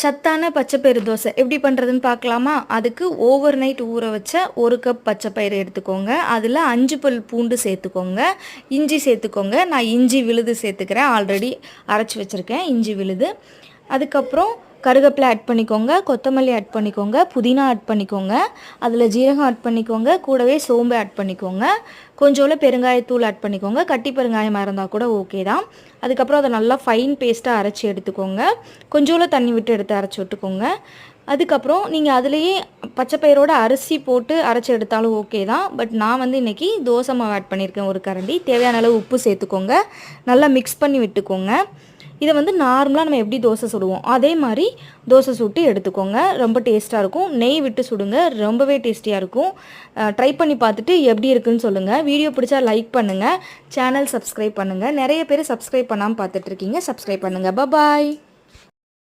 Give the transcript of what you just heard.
சத்தான பச்சைப்பயிறு தோசை எப்படி பண்ணுறதுன்னு பார்க்கலாமா? அதுக்கு ஓவர் நைட் ஊற வச்ச 1 கப் பச்சைப்பயிறு எடுத்துக்கோங்க. அதில் 5 பல் பூண்டு சேர்த்துக்கோங்க. இஞ்சி சேர்த்துக்கோங்க. நான் இஞ்சி விழுது சேர்த்துக்கிறேன். ஆல்ரெடி அரைச்சி வச்சுருக்கேன் இஞ்சி விழுது. அதுக்கப்புறம் கருவேப்பிலை ஆட் பண்ணிக்கோங்க, கொத்தமல்லி ஆட் பண்ணிக்கோங்க, புதினா ஆட் பண்ணிக்கோங்க, அதில் ஜீரகம் ஆட் பண்ணிக்கோங்க, கூடவே சோம்பு ஆட் பண்ணிக்கோங்க, கொஞ்சோண்டு பெருங்காயத்தூள் ஆட் பண்ணிக்கோங்க. கட்டி பெருங்காயமாக இருந்தால் கூட ஓகே தான். அதுக்கப்புறம் அதை நல்லா ஃபைன் பேஸ்ட்டாக அரைச்சி எடுத்துக்கோங்க. கொஞ்சோண்டு தண்ணி விட்டு எடுத்து அரைச்சி விட்டுக்கோங்க. அதுக்கப்புறம் நீங்கள் அதுலேயே பச்சைப்பயிரோட அரிசி போட்டு அரைச்சி எடுத்தாலும் ஓகே தான். பட் நான் வந்து இன்றைக்கி தோசை மாவு ஆட் பண்ணியிருக்கேன் ஒரு கரண்டி. தேவையான அளவு உப்பு சேர்த்துக்கோங்க. நல்லா மிக்ஸ் பண்ணி விட்டுக்கோங்க. இதை வந்து நார்மலாக நம்ம எப்படி தோசை சுடுவோம் அதே மாதிரி தோசை சுட்டு எடுத்துக்கோங்க. ரொம்ப டேஸ்ட்டாக இருக்கும். நெய் விட்டு சுடுங்க, ரொம்பவே டேஸ்டியாக இருக்கும். ட்ரை பண்ணி பார்த்துட்டு எப்படி இருக்குன்னு சொல்லுங்கள். வீடியோ பிடிச்சா லைக் பண்ணுங்கள், சேனல் சப்ஸ்கிரைப் பண்ணுங்கள். நிறைய பேர் சப்ஸ்கிரைப் பண்ணாமல் பார்த்துட்ருக்கீங்க, சப்ஸ்கிரைப் பண்ணுங்கள். பாய்.